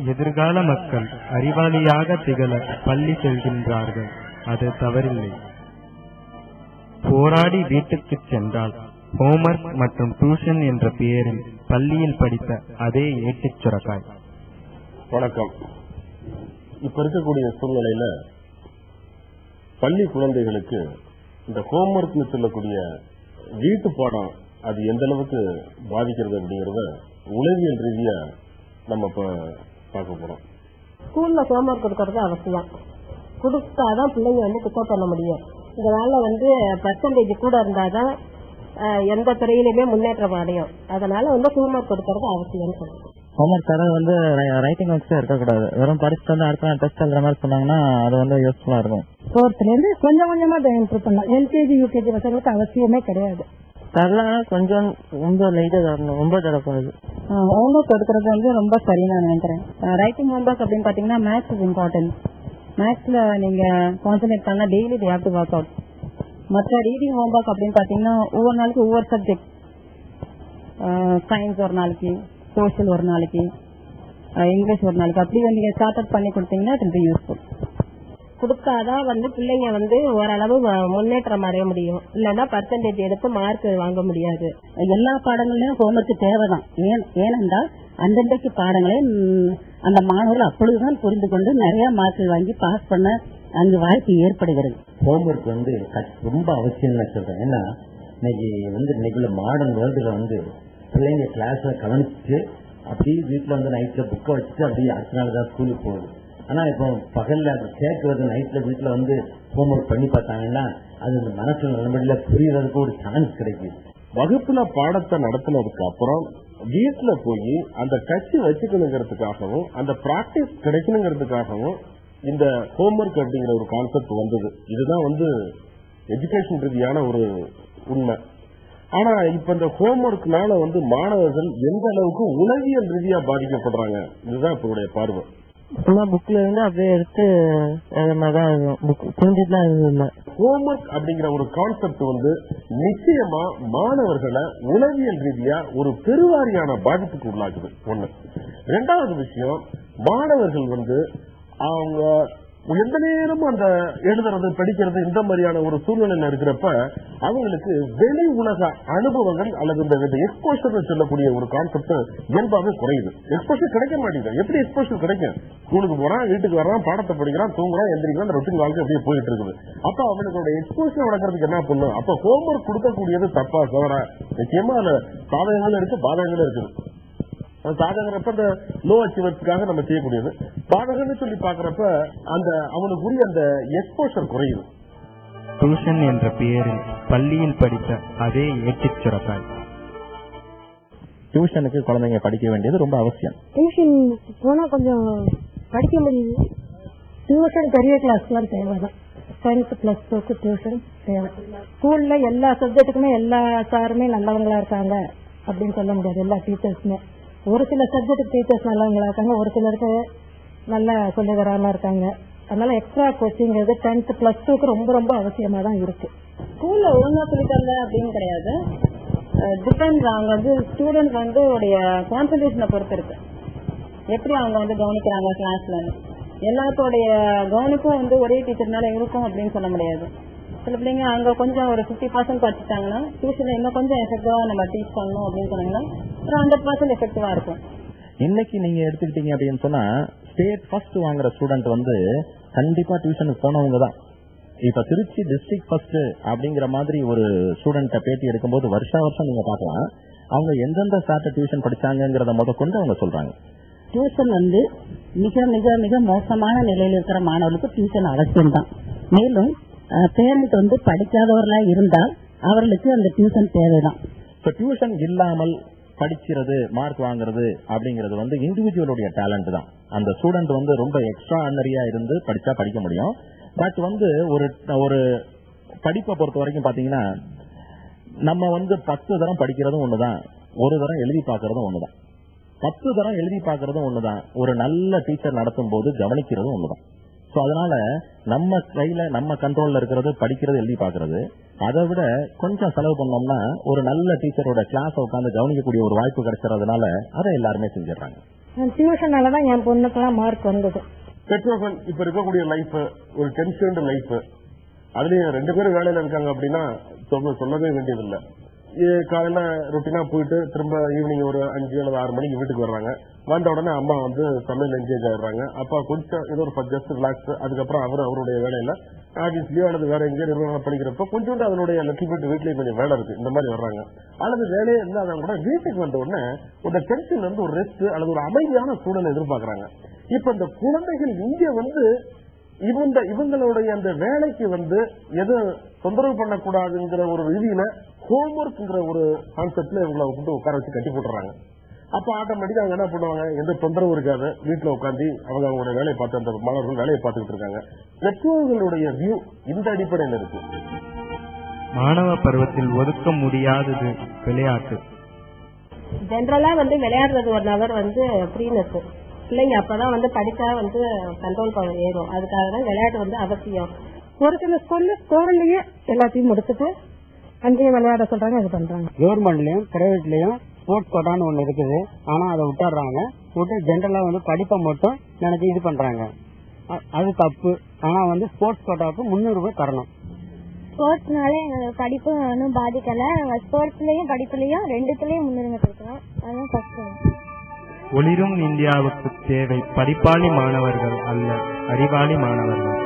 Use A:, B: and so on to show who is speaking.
A: எதிர்கால மக்கள் அறிவாளியாக திகழ பள்ளி செல்கின்றார்கள். அது தவறில்லை. போராடி வீட்டுக்கு சென்றால் ஹோம்வொர்க் மற்றும் டியூஷன் என்ற பெயரில் பள்ளியில் படித்த அதே ஏட்டுச் சுரக்காய்.
B: வணக்கம். இப்ப இருக்கக்கூடிய சூழ்நிலையில பள்ளி குழந்தைகளுக்கு இந்த ஹோம்வொர்க்னு சொல்லக்கூடிய வீட்டு பாடம் அது எந்த அளவுக்கு பாதிக்கிறது அப்படிங்கறத உளவியல் ரீதியா நம்ம இப்ப பார்க்க போறோம்.
C: ஸ்கூல்ல ஹோம்வொர்க் கொடுக்கறது அவசியம். கொடுத்தாதான் பிள்ளைங்க பிக்கப் பண்ண முடியும். இதனால பர்சன்டேஜ் கூட இருந்தாதான் எந்த துறையிலுமே முன்னேற்றம் அடையும். அதனால ஹோம்வொர்க் கொடுக்கறது அவசியம்.
D: ஹோம்வொர்க் தரது ரைட்டிங் ஒர்க்ஸ் இருக்கக்கூடாது. வெறும் படிச்சுட்டு அடுத்த டெஸ்ட் எழுதுற மாதிரி சொன்னாங்கன்னா அது யூஸ்ஃபுல்லா இருக்கும்.
C: ஃபோர்த்ல இருந்து கொஞ்சம் கொஞ்சமா இம்ப்ரூவ் பண்ணலாம். எல்கேஜி யூகேஜி பசங்களுக்கு அவசியமே கிடையாது.
D: தரலாம் கொஞ்சம் ரொம்ப லைட்டா தரணும், ரொம்ப தரக்கூடாது.
C: ஹோம்வொர்க் கொடுக்கறது ரொம்ப சரி நான் நினைக்கிறேன். ரைட்டிங் ஹோம்வொர்க் அப்படின்னு பாத்தீங்கன்னா மேத்ஸ் இஸ் இம்பார்ட்டன்ட். மேத்ஸ்ல நீங்க கான்சென்ட்ரேட் பண்ணா daily they have to work out. மற்ற ரீடிங் ஹோம்வொர்க் அப்படின்னு பாத்தீங்கன்னா ஒவ்வொரு நாளைக்கு ஒவ்வொரு சப்ஜெக்ட், சயின்ஸ் ஒரு நாளைக்கு, சோசியல் ஒரு நாளைக்கு, இங்கிலீஷ் ஒரு நாளைக்கு, அப்படி நீங்க ஸ்டார்ட் அப் பண்ணி கொடுத்தீங்கன்னா இட் வில் பி யூஸ்ஃபுல். கொடுத்தாதான் பிள்ளைங்க ஓரளவு முன்னேற்றம் அடைய முடியும். இல்லன்னா பர்சன்டேஜ் எடுத்து மார்க் வாங்க முடியாது.
E: எல்லா பாடங்களையும் ஹோம்வொர்க் தேவைதான். ஏனென்றால் அந்தண்டைக்கு பாடங்களை அந்த மாணவர்கள் அப்பொழுதுதான் புரிந்து கொண்டு நிறைய மார்க் வாங்கி பாஸ் பண்ண அங்கு வாய்ப்பு ஏற்படுகிறது.
F: ஹோம்வொர்க் ரொம்ப அவசியம் சொல்றேன். ஏன்னா இன்னைக்கு மாடர்ன் வேர்ல்டுல பிள்ளைங்க கிளாஸ்ல கவனிச்சு அப்படியே வீட்டுல நைட்ல புக்கை வச்சுட்டு அப்படியே அடுத்த நாள் தான் ஸ்கூலுக்கு போகுது. ஆனா இப்போ பகல்ல கேட்கறது நைட்ல வீட்டுல ஹோம்வொர்க் பண்ணி பார்த்தாங்கன்னா அது இந்த மனசுல நல்லபடியில புரியறதுக்கு ஒரு சான்ஸ் கிடைக்குது.
B: வகுப்புல பாடத்தை நடத்தினதுக்கு அப்புறம் வீட்டுல போய் அந்த டச் வச்சுக்கணுங்கிறதுக்காகவும் அந்த பிராக்டிஸ் கிடைக்கணுங்கிறதுக்காகவும் இந்த ஹோம்வொர்க் அப்படிங்கிற ஒரு கான்செப்ட் வந்தது. இதுதான் எஜுகேஷன் ரீதியான ஒரு உண்மை. ஆனா இப்ப இந்த ஹோம்வொர்க்னால மாணவர்கள் எந்த அளவுக்கு உளவியல் ரீதியா பாதிக்கப்படுறாங்க, இதுதான் இப்ப பார்வை.
D: புக்ல இருந்து அப்படியே எடுத்து
B: ஹோம்வொர்க் அப்படிங்கிற ஒரு கான்செப்ட் நிச்சயமா மாணவர்களை உளவியல் ரீதியா ஒரு பெருவாரியான பாதிப்புக்கு உள்ளாக்குது. ஒண்ணு. ரெண்டாவது விஷயம், மாணவர்கள் அவங்க எந்த நேரமும் அந்த எழுதுறது படிக்கிறது இந்த மாதிரியான ஒரு சூழ்நிலையில இருக்கிறப்ப அவங்களுக்கு வெளி உலக அனுபவங்கள் அல்லது இந்த எக்ஸ்போஷர் சொல்லக்கூடிய ஒரு கான்செப்ட் இயல்பாவே குறையுது. எக்ஸ்போஷர் கிடைக்க மாட்டேங்குது. எப்படி எக்ஸ்போஷர் கிடைக்கும்? ஸ்கூலுக்கு போறான், வீட்டுக்கு வர்றான், பாடத்தை படிக்கிறான், தூங்குறான், எந்திரிக்கிறான், ரொட்டீன் வாழ்க்கை அப்படியே போயிட்டு இருக்குது. அப்ப அவனுக்கு எக்ஸ்போஷர் வளர்க்கறதுக்கு என்ன பண்ணும்? அப்ப ஹோம்வொர்க் கொடுக்கக்கூடியது தப்பா தவறா? நிச்சயமா அதுல சாதகங்களும் இருக்கு, பாதகங்களும் இருக்குது. சாதகங்கிறப்ப இந்த லோ அச்சீவர்ஸ்க்காக நம்ம செய்யக்கூடியது. பாதகம்னு சொல்லி பாக்குறப்ப அந்த அவனுக்குரிய அந்த எக்ஸ்போஷர் குறையுது.
A: டியூஷன் என்ற பெயரில் பள்ளியில் படித்த அதே ஏட்டுச் சுரக்காய்.
D: டியூஷனுக்கு குழந்தைங்க படிக்க வேண்டியது ரொம்ப அவசியம்.
C: டியூஷன் போனா கொஞ்சம் படிக்க முடியுது. டியூஷன் பெரிய கிளாஸ்லாம் தேவைதான். 10th plus 2க்கு டியூஷன் தேவை. ஸ்கூல்ல எல்லா சப்ஜெக்டுக்குமே எல்லா சாருமே நல்லவங்களா இருக்காங்க அப்படின்னு சொல்ல முடியாது. எல்லா டீச்சர்ஸுமே ஒரு சில சப்ஜெக்ட் டீச்சர்ஸ் நல்லவங்களா இருக்காங்க, ஒரு சிலருக்கு நல்லா சொல்லி தராம இருக்காங்க. அதனால எக்ஸ்ட்ரா கோச்சிங் 10th plus 2க்கு ரொம்ப ரொம்ப அவசியமா தான் இருக்கு.
E: ஸ்கூல்ல ஒழுங்கா சொல்லித்தரல அப்படின்னு கிடையாது. டிபெண்ட்ஸ் அவங்க ஸ்டூடெண்ட் உடைய கான்சன்ட்ரேஷனை பொறுத்து இருக்கு. எப்படி அவங்க கவனிக்கிறாங்க கிளாஸ்ல. எல்லாத்தோடைய கவனிப்பும் ஒரே டீச்சர்னால இருக்கும் அப்படின்னு சொல்ல முடியாது. சில பிள்ளைங்க அங்க கொஞ்சம் ஒரு 50% படிச்சுட்டாங்கன்னா டியூஷன்ல இன்னும் கொஞ்சம் எஃபெக்டிவா நம்ம டீச் பண்ணணும் அப்படின்னு சொன்னாங்கன்னா ஒரு 100% எஃபெக்டிவா இருக்கும்.
D: இன்னைக்கு நீங்க எடுத்துக்கிட்டீங்க அப்படின்னு சொன்னா ஸ்டேட் ஃபர்ஸ்ட் வாங்குற ஸ்டூடெண்ட் கண்டிப்பா டியூஷனுக்கு போனவங்க தான். இப்ப திருச்சி டிஸ்ட்ரிக்ட் ஃபர்ஸ்ட் அப்படிங்கிற மாதிரி ஒரு ஸ்டூடெண்ட பேட்டி எடுக்கும்போது வருஷம் நீங்க பாக்கலாம் அவங்க எந்தெந்த சார்ட்ட டியூஷன் படிச்சாங்கிறத முதற்கொண்டு அவங்க சொல்றாங்க.
E: டியூஷன் மிக மிக மிக மோசமான நிலையில் இருக்கிற மாணவர்களுக்கு டியூஷன் அவசியம் தான். மேலும் பேரண்ட் படிக்காதவர்களா இருந்தால் அவர்களுக்கு அந்த டியூஷன் தேவைதான்.
D: டியூஷன் இல்லாமல் படிக்கிறது மார்க் வாங்குறது அப்படிங்கிறது இண்டிவிஜுவலுடைய டேலண்ட் தான். அந்த ஸ்டூடெண்ட் ரொம்ப எக்ஸ்ட்ரா ஆர்டினரியா இருந்து படிச்சா படிக்க முடியும். பட் ஒரு படிப்பை பொறுத்த வரைக்கும் பாத்தீங்கன்னா நம்ம 10 தரம் படிக்கிறதும் ஒண்ணுதான், ஒரு தரம் எழுதி பாக்குறதும் ஒண்ணுதான். 10 தரம் எழுதி பாக்குறதும் ஒண்ணுதான், ஒரு நல்ல டீச்சர் நடத்தும் போது கவனிக்கிறதும் ஒண்ணுதான். சோ அதனால நம்ம கையில நம்ம கண்ட்ரோல்ல இருக்கிறது படிக்கிறது, எழுதி பாக்குறது. அதை விட கொஞ்சம் செலவு பண்ணோம்னா ஒரு நல்ல டீச்சரோட கிளாஸ் உட்காந்து கவனிக்கக்கூடிய ஒரு வாய்ப்பு கிடைச்சறதுனால அதை எல்லாருமே செஞ்சிடறாங்க.
C: டியூஷனாலதான் என் பொண்ணுக்கெல்லாம் மார்க் வந்தது.
B: பெற்றோர்கள் இப்ப இருக்கக்கூடிய லைஃப் ஒரு டென்ஷன் லைஃப், அதுலயும் 2 பேரும் வேலையில இருக்காங்க அப்படின்னா சொல்லவே வேண்டியதில்லை. காலையில ரொட்டீனா போயிட்டு திரும்ப ஈவினிங் ஒரு 5 அல்லது 6 மணிக்கு வீட்டுக்கு வர்றாங்க. வந்த உடனே அம்மா வந்து சமையல் என்கேஜ் ஆயிடுறாங்க. அப்பா கொஞ்சம் ஏதோ ஒரு ஜஸ்ட் ரிலாக்ஸ். அதுக்கப்புறம் அவருடைய வேலையில ஆபீஸ்லயோ அல்லது வேற எங்கேயோ நிர்வாகம் படிக்கிறப்ப கொஞ்சோண்டு அதனுடைய லட்சியப்பட்டு வீட்லயும் கொஞ்சம் வேலை இருக்கு, இந்த மாதிரி வர்றாங்க. அல்லது வேலையே இல்லாதவங்க கூட வீட்டுக்கு வந்த உடனே ஒரு டென்ஷன் வந்து ஒரு ரெஸ்ட் அல்லது ஒரு அமைதியான சூழலை எதிர்பார்க்கறாங்க. இப்ப இந்த குழந்தைகள் இங்க வந்து இவங்களுடைய அந்த வேலைக்கு வந்து எது தொந்தரவு பண்ணக்கூடாதுங்கிற ஒரு ரீதியில ஹோம்ஒர்க்ங்கிற ஒரு கான்செப்ட்ல இவங்களை வந்து உட்கார வச்சு கட்டி போட்டுறாங்க. அப்ப ஆட்டோமேட்டிக்கா அவங்க என்ன பண்ணுவாங்க, எந்த தொந்தரவு இருக்காது, வீட்டுல உட்காந்து அவங்க அவங்களுடைய வேலையை பார்த்து அந்த மாணவர்கள் வேலையை பார்த்துக்கிட்டு இருக்காங்க. பெற்றோர்களுடைய வியூ இந்த அடிப்படையில் இருக்கு.
A: மாணவ பருவத்தில் ஒதுக்க முடியாதது விளையாட்டு.
E: ஜென்ரலா வந்து விளையாடுறது ஒரு நபர் வந்து ஃப்ரீனஸ். பிள்ளைங்க அப்பதான் வந்து படிச்சா வந்து கண்ட்ரோல் பவர் ஏறும். அதுக்காக தான் விளையாட்டு வந்து அவசியம்.
C: ஒரு சில ஸ்கூல்லயே எல்லாத்தையும் முடிச்சுட்டு அங்கேயே விளையாட சொல்றாங்க, இது பண்றாங்க.
G: கவர்மெண்ட்லயும் பிரைவேட்லயும் ஸ்போர்ட்ஸ் கோட்டான்னு ஒண்ணு இருக்குது. ஆனா அதை விட்டுறாங்க. விட்டு ஜென்ரலா வந்து படிப்பை மட்டும் நினைச்சு இது பண்றாங்க. அது தப்பு. ஆனா வந்து ஸ்போர்ட்ஸ் கோட்டாவுக்கு முன்னுரிமை தரணும்.
H: ஸ்போர்ட்ஸ்னால எங்க படிப்பு ஒன்றும் பாதிக்கல. ஸ்போர்ட்ஸ்லயும் படிப்புலயும் ரெண்டுத்துலயும் முன்னுரிமை கொடுக்கணும். அதுதான் ஃபர்ஸ்ட்.
A: ஒளிரும் இந்தியாவுக்கு தேவை படிப்பாளி மாணவர்கள் அல்ல, அறிவாளி மாணவர்கள்.